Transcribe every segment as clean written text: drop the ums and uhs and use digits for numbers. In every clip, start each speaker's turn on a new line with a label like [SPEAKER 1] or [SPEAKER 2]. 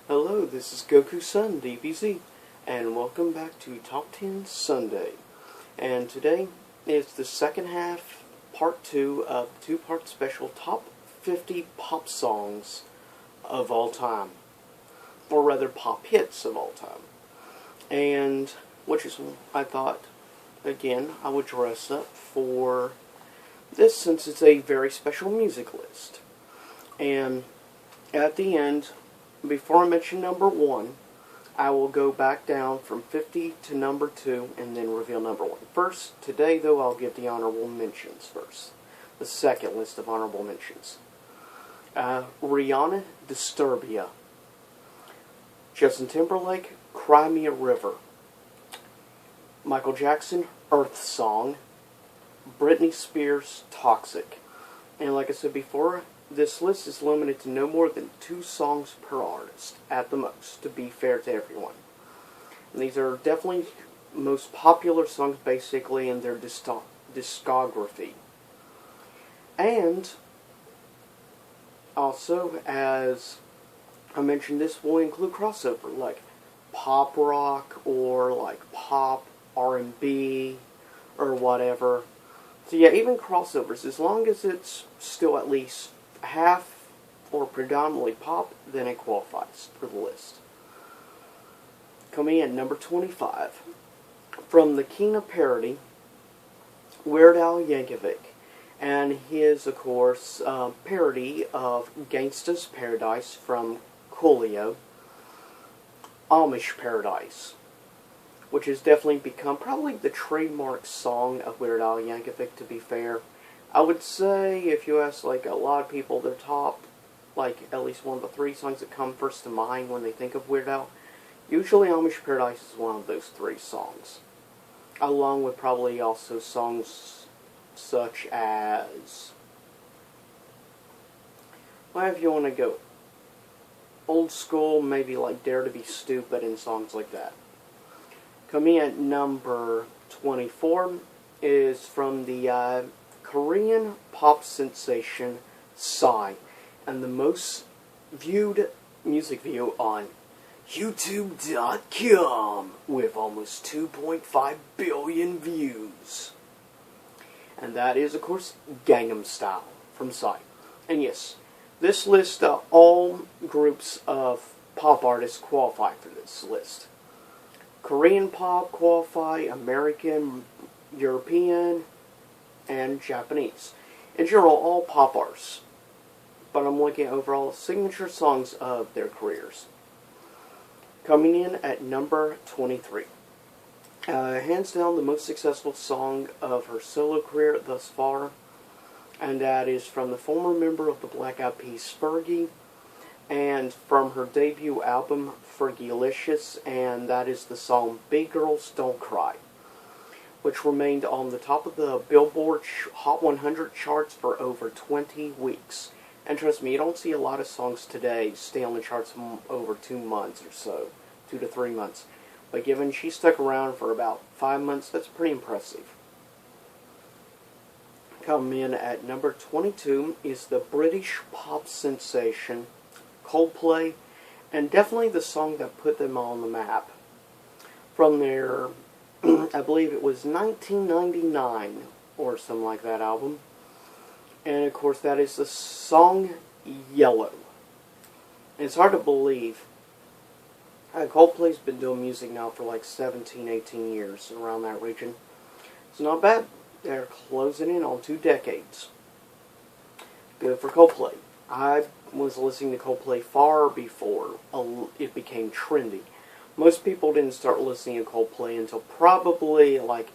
[SPEAKER 1] Hello, this is Goku-san, DBZ, and welcome back to Top 10 Sunday. And today is the second half, part 2 of the two-part special Top 50 Pop Songs of all time. Or rather, pop hits of all time. And, which is, I thought, again, I would dress up for this since it's a very special music list. And at the end, before I mention number 1, I will go back down from 50 to number 2 and then reveal number 1. First, today though, I'll give the honorable mentions first. The second list of honorable mentions. Rihanna, Disturbia. Justin Timberlake, Cry Me a River. Michael Jackson, Earth Song. Britney Spears, Toxic. And like I said before, this list is limited to no more than 2 songs per artist, at the most, to be fair to everyone. And these are definitely most popular songs, basically, in their discography. And, also, as I mentioned, this will include crossover, like pop rock, or like pop R&B, or whatever. So yeah, even crossovers, as long as it's still at least half or predominantly pop, then it qualifies for the list. Coming in number 25, from the King of Parody, Weird Al Yankovic, and his, of course, parody of Gangsta's Paradise from Coolio, Amish Paradise, which has definitely become probably the trademark song of Weird Al Yankovic, to be fair. I would say, if you ask like a lot of people, their top, like at least one of the 3 songs that come first to mind when they think of Weird Al, usually Amish Paradise is one of those 3 songs. Along with probably also songs such as, well, if you want to go old school, maybe like Dare to Be Stupid and songs like that. Coming at number 24 is from the Korean pop sensation Psy, and the most viewed music video on YouTube.com with almost 2.5 billion views. And that is, of course, Gangnam Style from Psy. And yes, this list, all groups of pop artists qualify for this list. Korean pop qualify, American, European, and Japanese. In general, all pop artists. But I'm looking at overall signature songs of their careers. Coming in at number 23. Hands down the most successful song of her solo career thus far. And that is from the former member of the Black Eyed Peas, Fergie. And from her debut album, Fergielicious. And that is the song Big Girls Don't Cry, which remained on the top of the Billboard Hot 100 charts for over 20 weeks. And trust me, you don't see a lot of songs today stay on the charts over 2 months or so, 2 to 3 months. But given she stuck around for about 5 months, that's pretty impressive. Coming in at number 22 is the British pop sensation Coldplay, and definitely the song that put them on the map. From their, I believe it was 1999 or something like that album. And of course that is the song Yellow. And it's hard to believe. Coldplay's been doing music now for like 17, 18 years, around that region. It's not bad. They're closing in on 2 decades. Good for Coldplay. I was listening to Coldplay far before it became trendy. Most people didn't start listening to Coldplay until probably, like,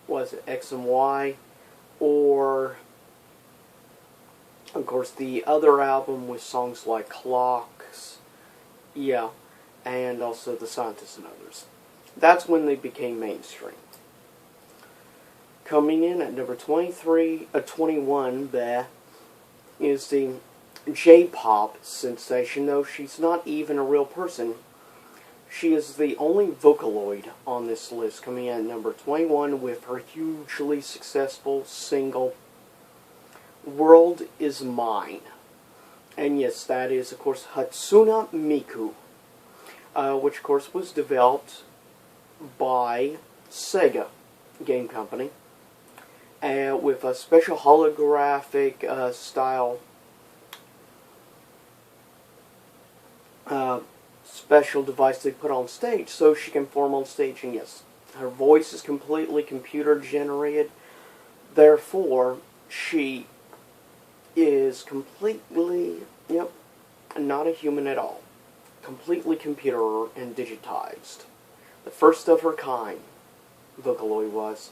[SPEAKER 1] was it X and Y? Or, of course, the other album with songs like Clocks. Yeah. And also The Scientists and Others. That's when they became mainstream. Coming in at number 21, there is the J-pop sensation, though she's not even a real person. She is the only Vocaloid on this list, coming in at number 21 with her hugely successful single, World Is Mine. And yes, that is, of course, Hatsune Miku, which, of course, was developed by Sega Game Company, with a special holographic style special device they put on stage so she can perform on stage. And yes, her voice is completely computer generated, therefore she is completely, not a human at all. Completely computer and digitized. The first of her kind, Vocaloid was.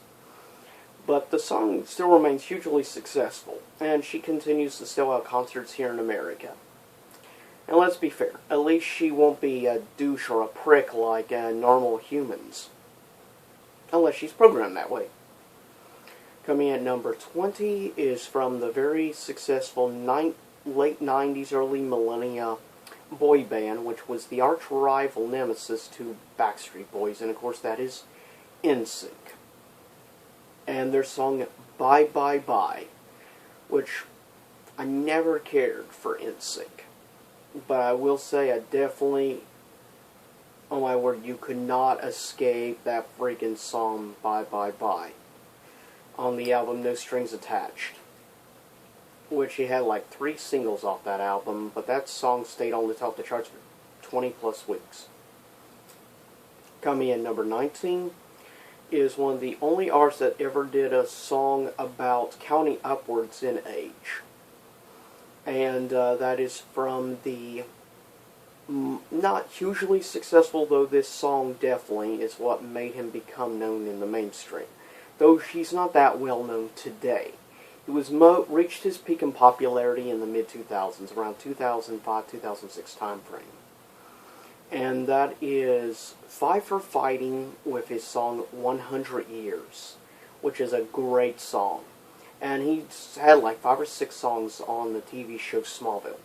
[SPEAKER 1] But the song still remains hugely successful, and she continues to sell out concerts here in America. And let's be fair, at least she won't be a douche or a prick like normal humans. Unless she's programmed that way. Coming at number 20 is from the very successful late 90s, early millennia boy band, which was the arch-rival nemesis to Backstreet Boys, and of course that is NSYNC. And their song Bye Bye Bye, which I never cared for NSYNC. But I will say I definitely, oh my word, you could not escape that freaking song Bye Bye Bye on the album No Strings Attached, which he had like 3 singles off that album, but that song stayed on the top of the charts for 20 plus weeks. Coming in number 19 is one of the only artists that ever did a song about counting upwards in age. And that is from the not hugely successful, though this song definitely is what made him become known in the mainstream. Though he's not that well known today. He was reached his peak in popularity in the mid-2000s, around 2005-2006 time frame. And that is Five for Fighting with his song 100 Years, which is a great song. And he's had like 5 or 6 songs on the TV show Smallville.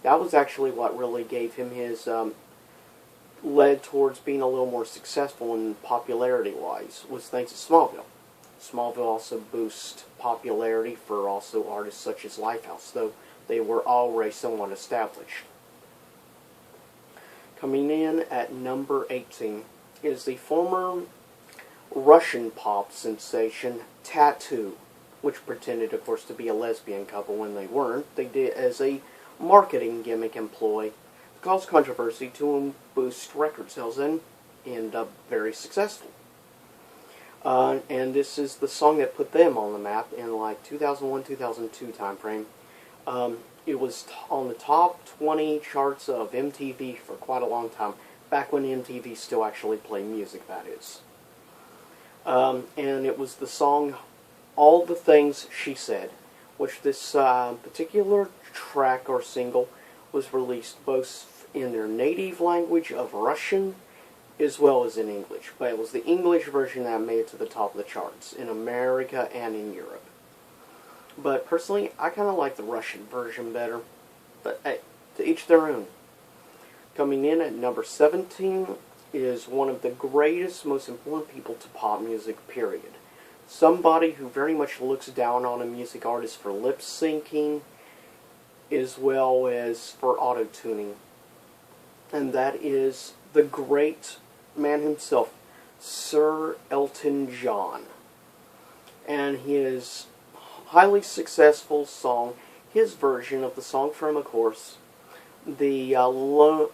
[SPEAKER 1] That was actually what really gave him his, led towards being a little more successful in popularity-wise, was thanks to Smallville. Smallville also boosts popularity for also artists such as Lifehouse, though they were already somewhat established. Coming in at number 18 is the former Russian pop sensation Tattoo, which pretended, of course, to be a lesbian couple when they weren't. They did as a marketing gimmick employ to cause controversy to boost record sales and end up very successful. And this is the song that put them on the map in like 2001-2002 time frame. It was on the top 20 charts of MTV for quite a long time, back when MTV still actually played music, that is. And it was the song All the Things She Said, which this particular track or single was released both in their native language of Russian as well as in English. But it was the English version that made it to the top of the charts in America and in Europe. But personally, I kind of like the Russian version better. But hey, to each their own. Coming in at number 17 is one of the greatest, most important people to pop music, period. Somebody who very much looks down on a music artist for lip syncing as well as for auto-tuning. And that is the great man himself, Sir Elton John. And his highly successful song, his version of the song from, of course, the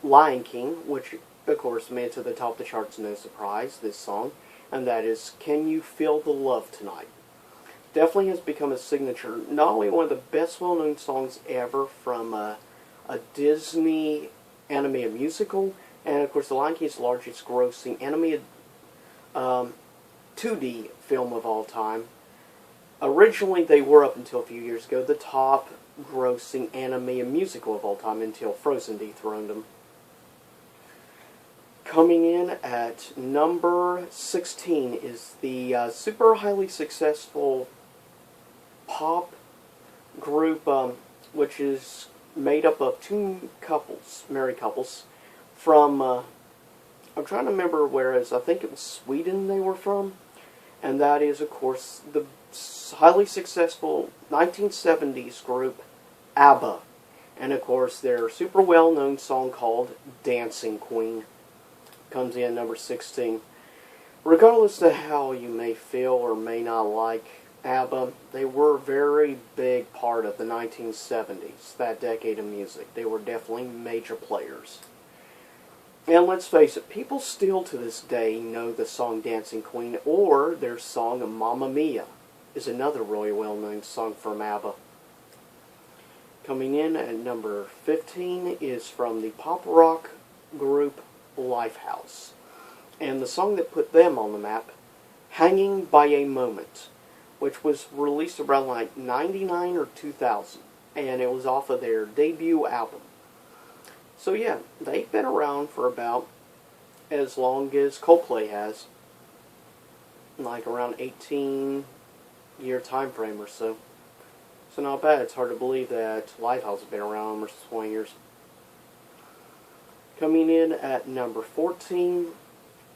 [SPEAKER 1] Lion King, which, of course, made it to the top of the charts, no surprise, this song, and that is Can You Feel the Love Tonight? Definitely has become a signature, not only one of the best well-known songs ever from a Disney animated musical, and of course the Lion King is the largest grossing animated 2D film of all time. Originally they were, up until a few years ago, the top grossing animated musical of all time until Frozen dethroned them. Coming in at number 16 is the super highly successful pop group, which is made up of 2 couples, married couples, from, I'm trying to remember whereas, I think it was Sweden they were from, and that is, of course, the highly successful 1970s group ABBA. And of course, their super well-known song called Dancing Queen comes in number 16. Regardless of how you may feel or may not like ABBA, they were a very big part of the 1970s, that decade of music. They were definitely major players. And let's face it, people still to this day know the song Dancing Queen, or their song Mamma Mia is another really well-known song from ABBA. Coming in at number 15 is from the pop rock group Lifehouse. And the song that put them on the map, Hanging by a Moment, which was released around like 99 or 2000. And it was off of their debut album. So yeah, they've been around for about as long as Coldplay has. Like around 18-year time frame or so. So not bad. It's hard to believe that Lifehouse has been around almost 20 years. Coming in at number 14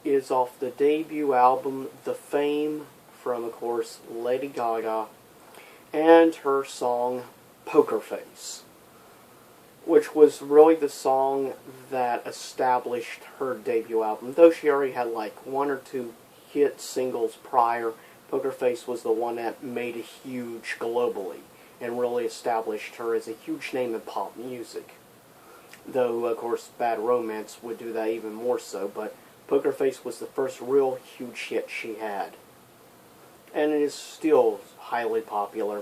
[SPEAKER 1] is off the debut album The Fame from, of course, Lady Gaga and her song Poker Face, which was really the song that established her debut album. Though she already had like one or two hit singles prior, Poker Face was the one that made it huge globally and really established her as a huge name in pop music. Though, of course, Bad Romance would do that even more so, but Poker Face was the first real huge hit she had. And it is still highly popular.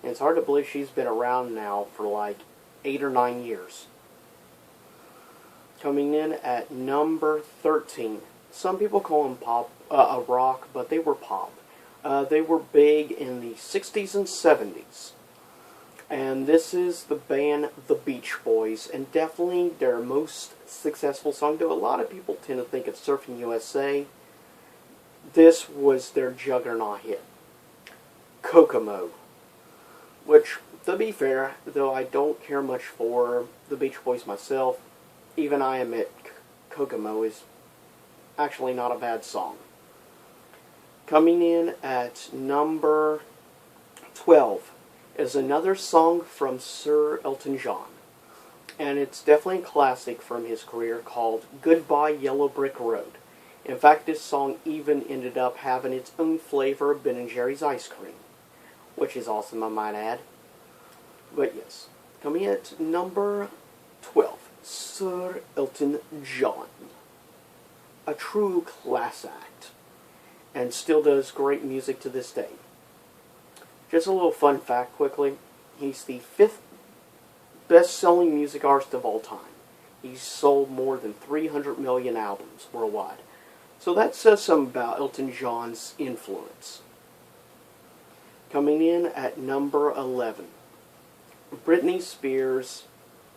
[SPEAKER 1] And it's hard to believe she's been around now for like 8 or 9 years. Coming in at number 13. Some people call them pop, rock, but they were pop. They were big in the 60s and 70s. And this is the band The Beach Boys, and definitely their most successful song, though a lot of people tend to think it's Surfing USA. This was their juggernaut hit, Kokomo, which, to be fair, though I don't care much for the Beach Boys myself, even I admit Kokomo is actually not a bad song. Coming in at number 12 is another song from Sir Elton John. And it's definitely a classic from his career called Goodbye Yellow Brick Road. In fact, this song even ended up having its own flavor of Ben & Jerry's ice cream, which is awesome, I might add. But yes, coming in at number 12, Sir Elton John. A true class act, and still does great music to this day. Just a little fun fact quickly, he's the 5th best-selling music artist of all time. He's sold more than 300 million albums worldwide. So that says something about Elton John's influence. Coming in at number 11, Britney Spears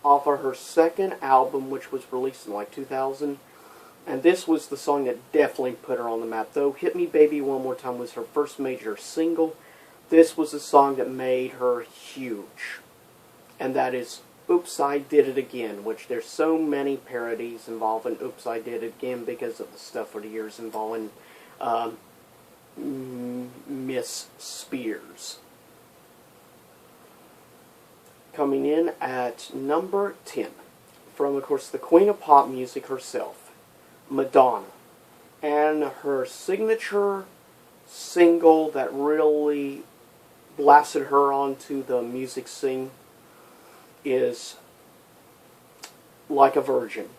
[SPEAKER 1] off of her second album, which was released in like 2000. And this was the song that definitely put her on the map. Though Hit Me Baby One More Time was her first major single, this was the song that made her huge. And that is Oops, I Did It Again, which there's so many parodies involving Oops, I Did It Again because of the stuff for the years involving Miss Spears. Coming in at number 10, from, of course, the queen of pop music herself, Madonna. And her signature single that really blasted her onto the music scene is Like a Virgin.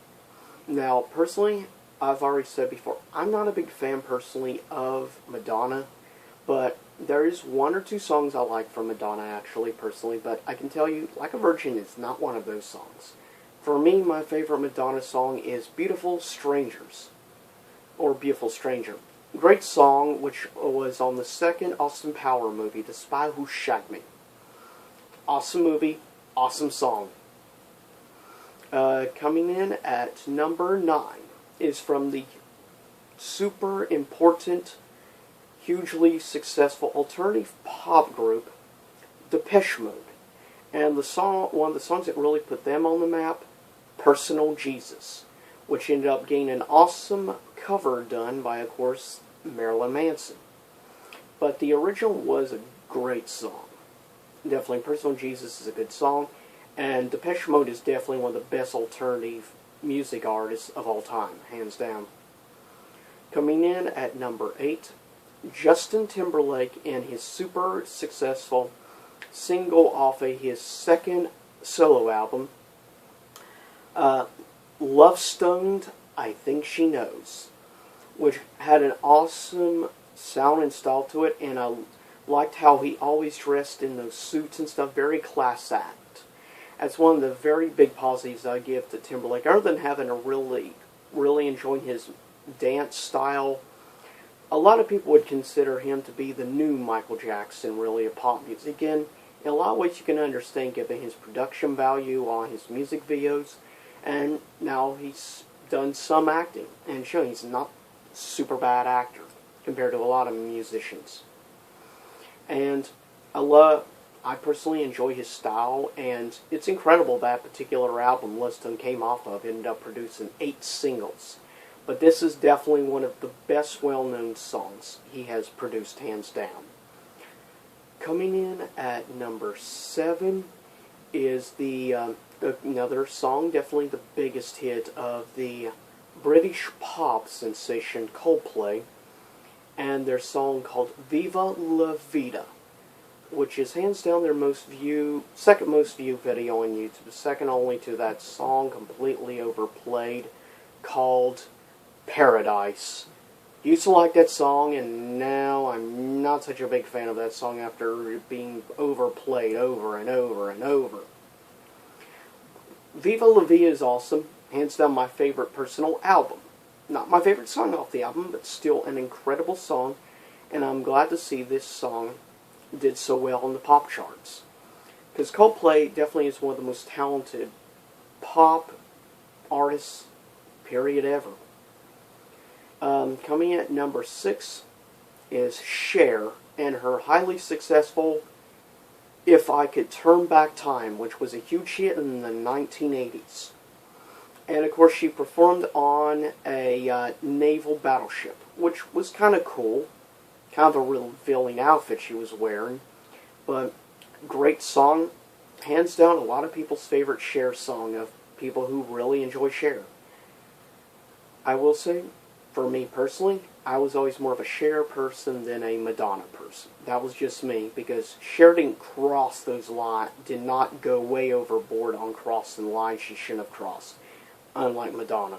[SPEAKER 1] Now, personally, I've already said before, I'm not a big fan personally of Madonna, but there is one or two songs I like from Madonna actually, personally, but I can tell you, Like a Virgin is not one of those songs. For me, my favorite Madonna song is Beautiful Strangers, or Beautiful Stranger. Great song, which was on the second Austin Power movie, The Spy Who Shagged Me. Awesome movie, awesome song. Coming in at number 9 is from the super important, hugely successful alternative pop group, Depeche Mode. And the song, one of the songs that really put them on the map, Personal Jesus, which ended up getting an awesome cover done by, of course, Marilyn Manson. But the original was a great song. Definitely, Personal Jesus is a good song. And Depeche Mode is definitely one of the best alternative music artists of all time, hands down. Coming in at number 8, Justin Timberlake and his super successful single off of his second solo album, Love Stoned, I Think She Knows, which had an awesome sound and style to it, and I liked how he always dressed in those suits and stuff, very class act. That's one of the very big positives I give to Timberlake, other than having a really enjoying his dance style. A lot of people would consider him to be the new Michael Jackson, really, of pop music. Again, in a lot of ways you can understand given his production value on his music videos, and now he's done some acting, and showing he's not a super bad actor compared to a lot of musicians. And I personally enjoy his style, and it's incredible that particular album Liston came off of ended up producing 8 singles. But this is definitely one of the best well-known songs he has produced, hands down. Coming in at number 7 is another song, definitely the biggest hit of the British pop sensation Coldplay, and their song called Viva La Vida, which is hands down their second most viewed video on YouTube, second only to that song completely overplayed called Paradise. Used to like that song, and now I'm not such a big fan of that song after it being overplayed over and over and over. Viva La Vida is awesome, hands down my favorite personal album. Not my favorite song off the album, but still an incredible song, and I'm glad to see this song did so well on the pop charts. Because Coldplay definitely is one of the most talented pop artists, period, ever. Coming in at number 6 is Cher and her highly successful If I Could Turn Back Time, which was a huge hit in the 1980s. And of course she performed on a naval battleship, which was kind of cool. Kind of a revealing outfit she was wearing. But great song. Hands down a lot of people's favorite Cher song of people who really enjoy Cher. I will say, for me personally, I was always more of a Cher person than a Madonna person. That was just me, because Cher didn't cross those lines, did not go way overboard on crossing lines she shouldn't have crossed, unlike Madonna.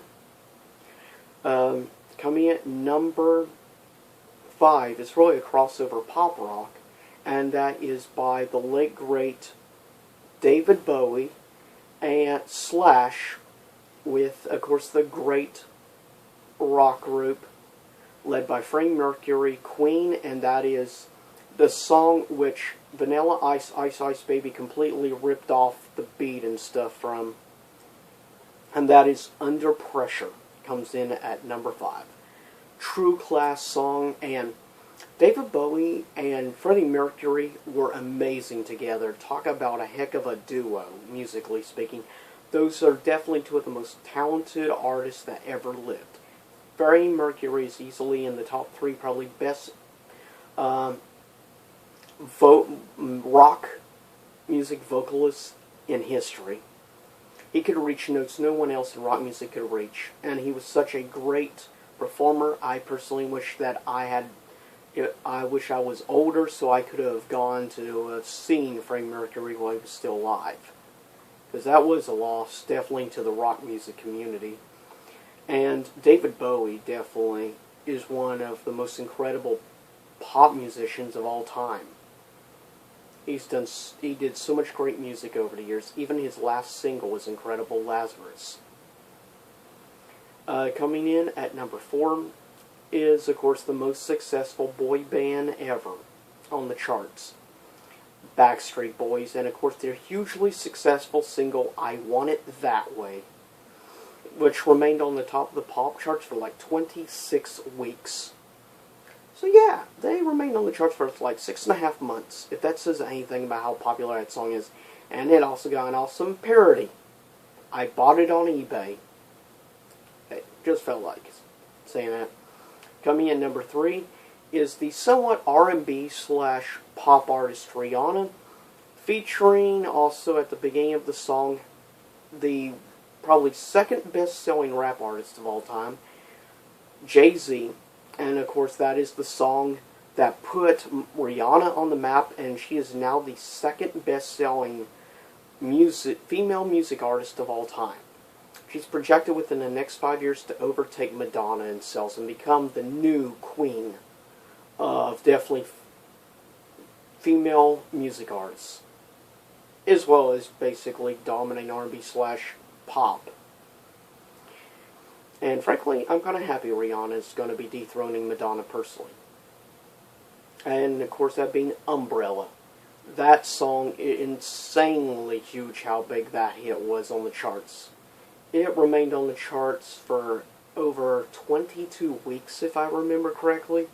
[SPEAKER 1] Coming at number 5 is really a crossover pop rock, and that is by the late great David Bowie and Slash, with, of course, the great rock group led by Freddie Mercury, Queen, and that is the song which Vanilla Ice, Ice Ice Baby completely ripped off the beat and stuff from, and that is Under Pressure, comes in at number 5. True class song, and David Bowie and Freddie Mercury were amazing together. Talk about a heck of a duo, musically speaking. Those are definitely two of the most talented artists that ever lived. Freddie Mercury is easily in the top 3, probably best rock music vocalists in history. He could reach notes no one else in rock music could reach, and he was such a great performer. I personally wish that I wish I was older so I could have gone to have seen Freddie Mercury while he was still alive, because that was a loss definitely to the rock music community. And David Bowie definitely is one of the most incredible pop musicians of all time. He did so much great music over the years. Even his last single was incredible, Lazarus. Coming in at number 4 is, of course, the most successful boy band ever on the charts, Backstreet Boys, and of course their hugely successful single, I Want It That Way, which remained on the top of the pop charts for like 26 weeks. So yeah, they remained on the charts for like 6.5 months, if that says anything about how popular that song is. And it also got an awesome parody. I bought it on eBay. It just felt like saying that. Coming in number 3 is the somewhat R&B / pop artist Rihanna, featuring also at the beginning of the song the probably second best-selling rap artist of all time, Jay-Z. And of course that is the song that put Rihanna on the map, and she is now the second best-selling female music artist of all time. She's projected within the next 5 years to overtake Madonna in sales and become the new queen of definitely female music artists, as well as basically dominating R&B / pop. And frankly, I'm kind of happy Rihanna is going to be dethroning Madonna personally. And of course, that being Umbrella. That song, insanely huge how big that hit was on the charts. It remained on the charts for over 22 weeks, if I remember correctly.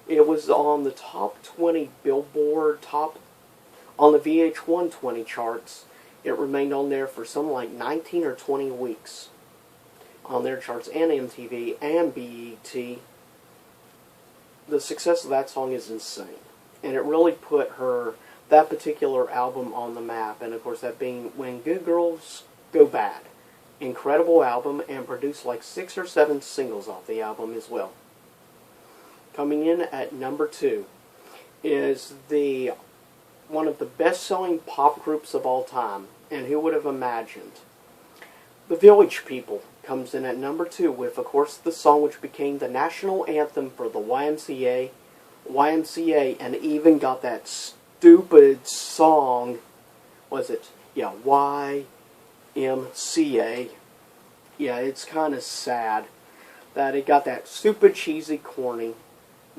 [SPEAKER 1] It was on the top 20 Billboard, on the VH1 20 charts. It remained on there for something like 19 or 20 weeks on their charts, and MTV and BET. The success of that song is insane, and it really put that particular album on the map. And of course, that being When Good Girls Go Bad. Incredible album, and produced like 6 or 7 singles off the album as well. Coming in at number 2 is one of the best-selling pop groups of all time, and who would have imagined? The Village People comes in at number 2 with, of course, the song which became the national anthem for the YMCA, and even got that stupid song, YMCA. Yeah, it's kind of sad that it got that stupid, cheesy, corny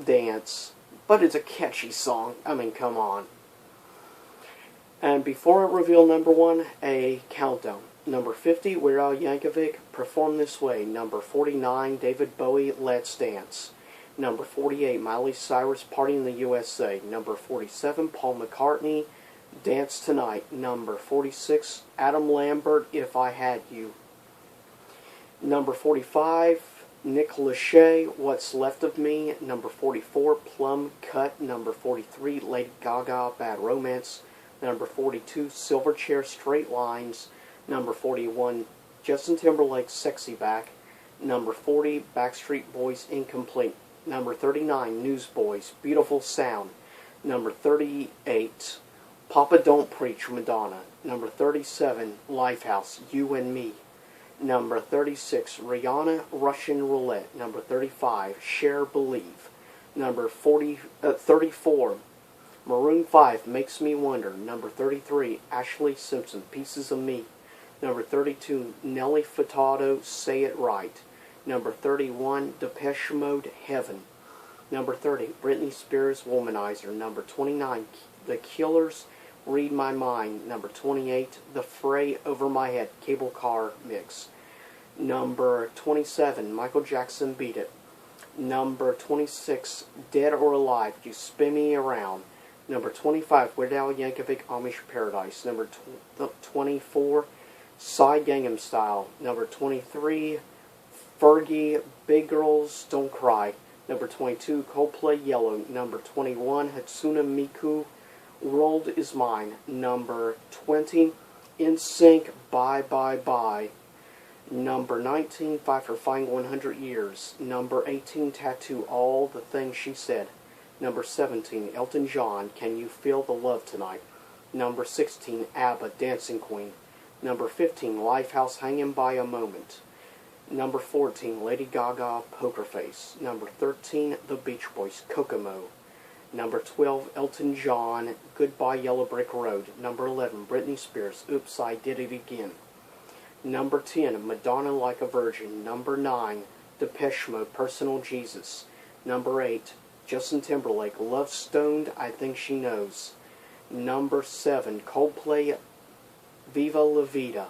[SPEAKER 1] dance, but it's a catchy song. I mean, come on. And before I reveal number 1, a countdown. Number 50, Weird Al Yankovic, Perform This Way. Number 49, David Bowie, Let's Dance. Number 48, Miley Cyrus, Party in the USA. Number 47, Paul McCartney, Dance Tonight. Number 46, Adam Lambert, If I Had You. Number 45, Nick Lachey, What's Left of Me. Number 44, Plum Cut. Number 43, Lady Gaga, Bad Romance. Number 42, Silverchair, Straight Lines. Number 41, Justin Timberlake's Sexy Back. Number 40, Backstreet Boys, Incomplete. Number 39, Newsboys, Beautiful Sound. Number 38, Papa Don't Preach, Madonna. Number 37, Lifehouse, You and Me. Number 36, Rihanna, Russian Roulette. Number 35, Cher, Believe. Number 34, Maroon 5, Makes Me Wonder. Number 33, Ashley Simpson, Pieces of Me. Number 32, Nelly Furtado, Say It Right. Number 31, Depeche Mode, Heaven. Number 30, Britney Spears, Womanizer. Number 29, The Killers, Read My Mind. Number 28, The Fray, Over My Head, Cable Car Mix. Number 27, Michael Jackson, Beat It. Number 26, Dead or Alive, You Spin Me Around. Number 25, Weird Al Yankovic, Amish Paradise. Number 24, Psy Gangnam Style. Number 23, Fergie, Big Girls Don't Cry. Number 22, Coldplay, Yellow. Number 21, Hatsune Miku, World Is Mine. Number 20, NSYNC, Bye Bye Bye. Number 19, Fight for Fine 100 Years. Number 18, Tattoo, All the Things She Said. Number 17, Elton John, Can You Feel the Love Tonight? Number 16, ABBA, Dancing Queen. Number 15, Lifehouse, Hanging by a Moment. Number 14, Lady Gaga, Poker Face. Number 13, The Beach Boys, Kokomo. Number 12, Elton John, Goodbye Yellow Brick Road. Number 11, Britney Spears, Oops, I Did It Again. Number 10, Madonna, Like a Virgin. Number 9, Depeche Mode, Personal Jesus. Number 8, Justin Timberlake, Love Stoned, I Think She Knows. Number 7, Coldplay, Viva La Vida.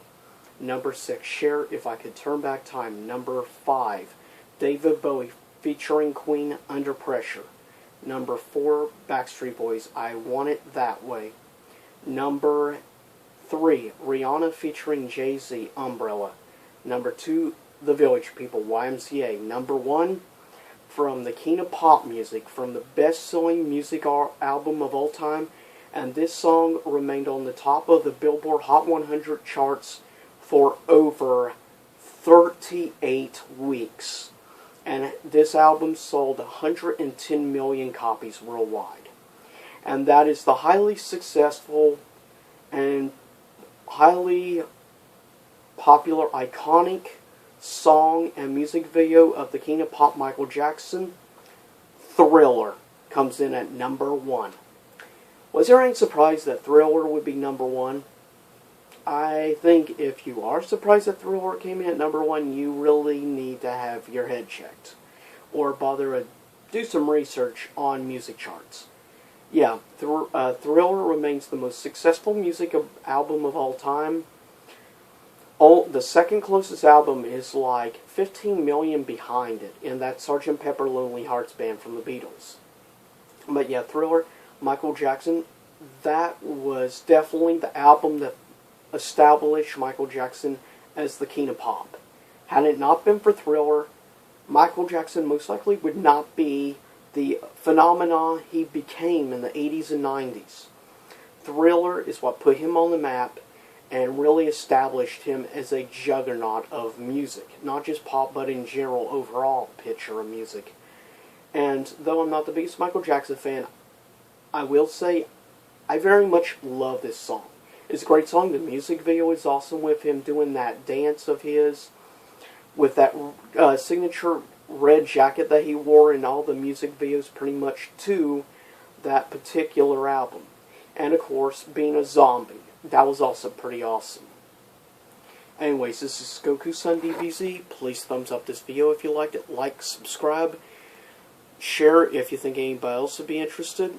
[SPEAKER 1] Number 6, Cher, If I Could Turn Back Time. Number 5, David Bowie featuring Queen, Under Pressure. Number 4, Backstreet Boys, I Want It That Way. Number 3, Rihanna featuring Jay-Z, Umbrella. Number 2, The Village People, YMCA. Number 1, from the king of pop music, from the best-selling music album of all time, And this song remained on the top of the Billboard Hot 100 charts for over 38 weeks. And this album sold 110 million copies worldwide. And that is the highly successful and highly popular, iconic song and music video of the King of Pop, Michael Jackson. Thriller comes in at number 1. Was there any surprise that Thriller would be number 1? I think if you are surprised that Thriller came in at number 1, you really need to have your head checked. Or bother to do some research on music charts. Yeah, Thriller remains the most successful music album of all time. The second closest album is like 15 million behind it, and that's Sgt. Pepper Lonely Hearts Band from the Beatles. But yeah, Thriller, Michael Jackson, that was definitely the album that established Michael Jackson as the King of Pop. Had it not been for Thriller, Michael Jackson most likely would not be the phenomenon he became in the 80s and 90s. Thriller is what put him on the map and really established him as a juggernaut of music. Not just pop, but in general, overall picture of music. And though I'm not the biggest Michael Jackson fan, I will say I very much love this song. It's a great song. The music video is awesome with him doing that dance of his with that signature red jacket that he wore in all the music videos pretty much to that particular album. And of course, being a zombie. That was also pretty awesome. Anyways, this is Goku-san DBZ. Please thumbs up this video if you liked it. Like, subscribe, share if you think anybody else would be interested.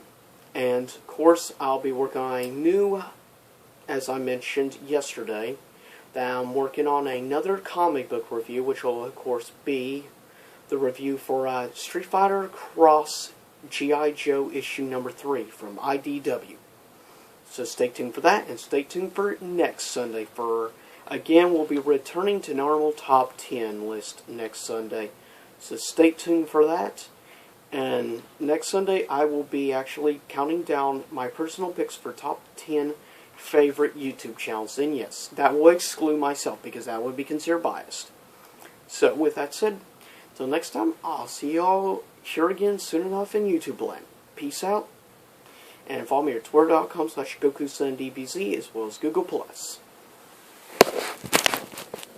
[SPEAKER 1] And of course, I'll be working on a new, as I mentioned yesterday, that I'm working on another comic book review, which will of course be the review for Street Fighter Cross G.I. Joe issue number 3 from IDW. So stay tuned for that, and stay tuned for next Sunday. Again, we'll be returning to normal top 10 list next Sunday. So stay tuned for that. And next Sunday, I will be actually counting down my personal picks for top 10 favorite YouTube channels. And yes, that will exclude myself, because that would be considered biased. So with that said, till next time, I'll see y'all here again soon enough in YouTube land. Peace out. And follow me at twitter.com/GokuSunDBZ as well as Google+.